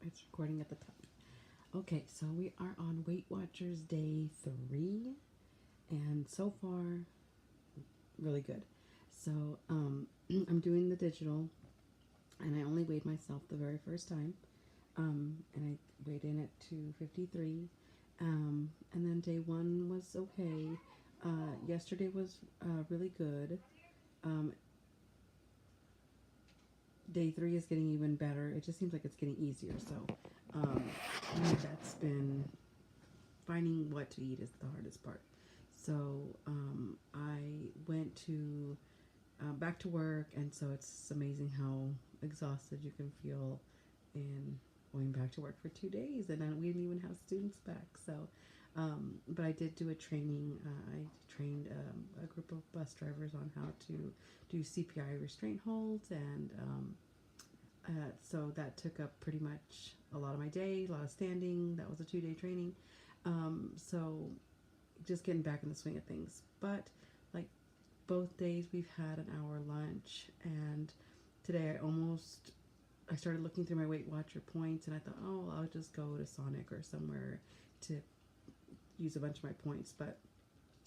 It's recording at the top. Okay, so we are on Weight Watchers day 3, and so far, really good. So, I'm doing the digital, and I only weighed myself the very first time, and I weighed in at 253. And then day 1 was okay. Yesterday was really good. Um, Day 3 is getting even better. It just seems like it's getting easier. So, um, that's been finding what to eat is the hardest part. So I went to back to work, and so it's amazing how exhausted you can feel in going back to work for 2 days, and then we didn't even have students back. So, but I did do a training. I trained a group of bus drivers on how to do CPI restraint holds, and so that took up pretty much a lot of my day, a lot of standing. That was a 2 day training. So just getting back in the swing of things. But like both days, we've had an hour lunch, and today I started looking through my Weight Watcher points, and I thought, oh, I'll just go to Sonic or somewhere to use a bunch of my points. But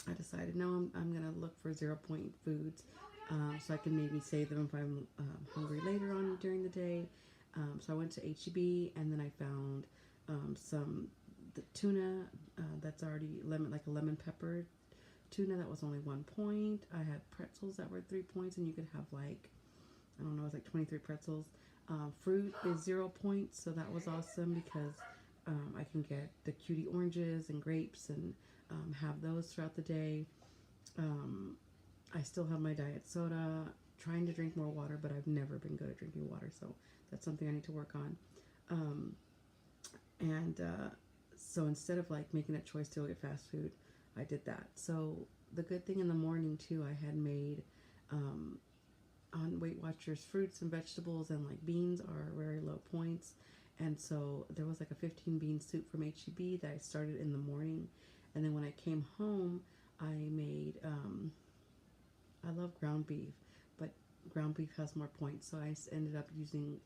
I decided, no, I'm gonna look for 0 point foods, so I can maybe save them if I'm hungry later on during the day. So I went to HEB, and then I found some the tuna that's already like a lemon pepper tuna that was only 1 point. I had pretzels that were 3 points, and you could have like, I don't know, it was like 23 pretzels. Fruit is 0 points, so that was awesome because I can get the cutie oranges and grapes and have those throughout the day. Um, I still have my diet soda, trying to drink more water, but I've never been good at drinking water, so that's something I need to work on. Um, and So instead of like making a choice to go get fast food, I did that. So the good thing in the morning too, I had made um, on Weight Watchers fruits and vegetables and like beans are very low points. And so there was like a 15 bean soup from HEB that I started in the morning. And then when I came home, I made, I love ground beef, but ground beef has more points. So I ended up using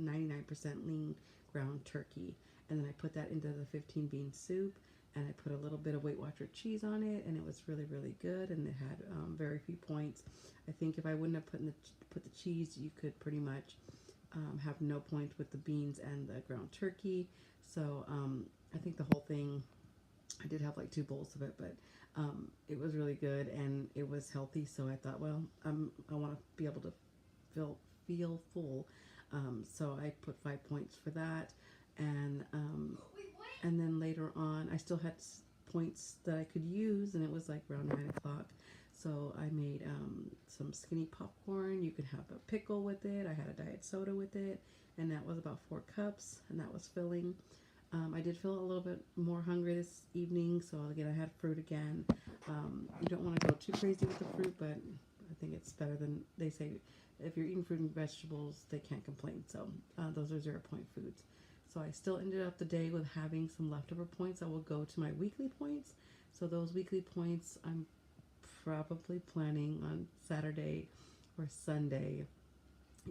99% lean ground turkey. And then I put that into the 15 bean soup, and I put a little bit of Weight Watcher cheese on it, and it was really, really good. And it had very few points. I think if I wouldn't have put the cheese, you could pretty much have no points with the beans and the ground turkey. So I think the whole thing, I did have like 2 bowls of it, but it was really good and it was healthy. So I thought, well, I want to be able to feel full. So I put 5 points for that, and and then later on, I still had points that I could use, and it was like around 9 o'clock. So I made some skinny popcorn. You could have a pickle with it. I had a diet soda with it, and that was about 4 cups, and that was filling. I did feel a little bit more hungry this evening, so again, I had fruit again. You don't want to go too crazy with the fruit, but I think it's better than they say. If you're eating fruit and vegetables, they can't complain. So those are 0 point foods. So I still ended up the day with having some leftover points. I will go to my weekly points. So those weekly points, I'm probably planning on Saturday or Sunday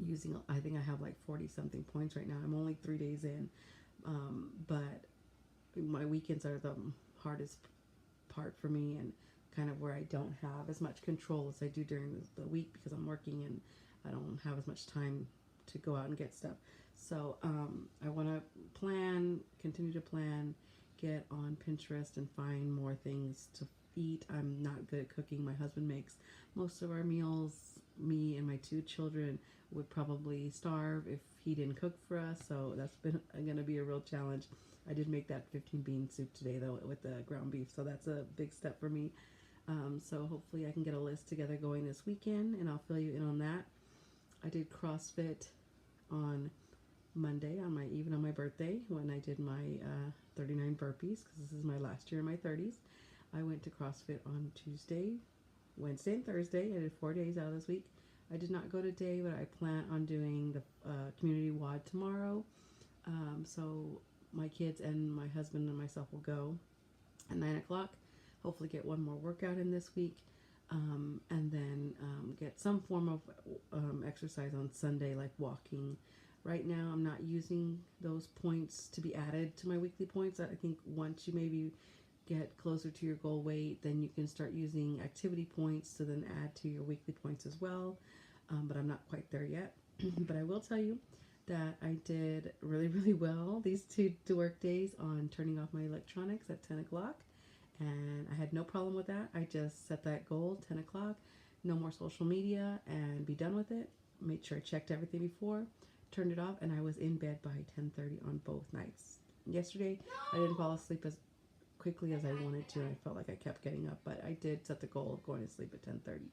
using. I think I have like 40 something points right now. I'm only 3 days in, but my weekends are the hardest part for me, and kind of where I don't have as much control as I do during the week because I'm working and I don't have as much time to go out and get stuff. So I want to continue to plan, get on Pinterest and find more things to eat. I'm not good at cooking. My husband makes most of our meals. Me and my 2 children would probably starve if he didn't cook for us. So that's been going to be a real challenge. I did make that 15 bean soup today though with the ground beef. So that's a big step for me. So hopefully I can get a list together going this weekend, and I'll fill you in on that. I did CrossFit on Monday even on my birthday when I did my 39 burpees because this is my last year in my 30s. I went to CrossFit on Tuesday, Wednesday, and Thursday. I did 4 days out of this week. I did not go today, but I plan on doing the community WOD tomorrow. So my kids and my husband and myself will go at 9 o'clock. Hopefully, get one more workout in this week, and then get some form of exercise on Sunday, like walking Right now, I'm not using those points to be added to my weekly points. I think once you maybe get closer to your goal weight, then you can start using activity points to then add to your weekly points as well. But I'm not quite there yet. But I will tell you that I did really, really well these two work days on turning off my electronics at 10 o'clock. And I had no problem with that. I just set that goal, 10 o'clock, no more social media, and be done with it. Made sure I checked everything before, turned it off, and I was in bed by 10:30 on both nights. Yesterday, I didn't fall asleep as quickly as I wanted to. I felt like I kept getting up, but I did set the goal of going to sleep at 10:30.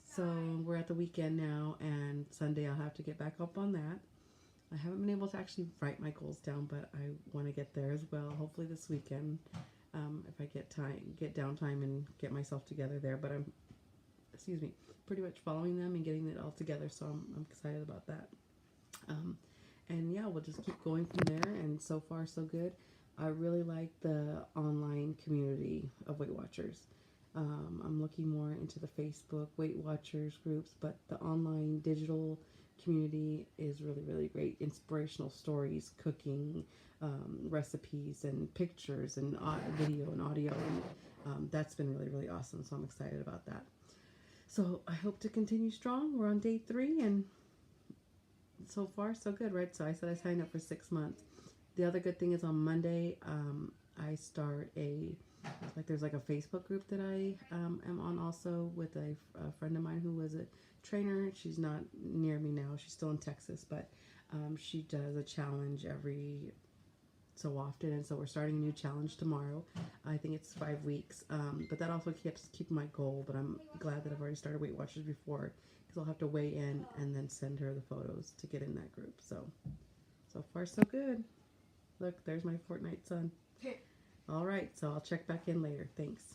So we're at the weekend now, and Sunday I'll have to get back up on that. I haven't been able to actually write my goals down, but I want to get there as well. Hopefully this weekend, if I get downtime and get myself together there. But I'm, excuse me, pretty much following them and getting it all together. So I'm excited about that. And yeah, we'll just keep going from there. And so far, so good. I really like the online community of Weight Watchers. I'm looking more into the Facebook Weight Watchers groups, but the online digital community is really, really great. Inspirational stories, cooking, recipes, and pictures, and video and audio. And that's been really, really awesome. So I'm excited about that. So I hope to continue strong. We're on day 3, and so far, so good, right? So I said I signed up for 6 months. The other good thing is on Monday, I start there's like a Facebook group that I am on also with a friend of mine who was a trainer. She's not near me now. She's still in Texas, but she does a challenge every so often, and so we're starting a new challenge tomorrow. I think it's 5 weeks, but that also keep my goal. But I'm glad that I've already started Weight Watchers before, because I'll have to weigh in and then send her the photos to get in that group. So far so good. Look, there's my Fortnite son. All right, so I'll check back in later. Thanks.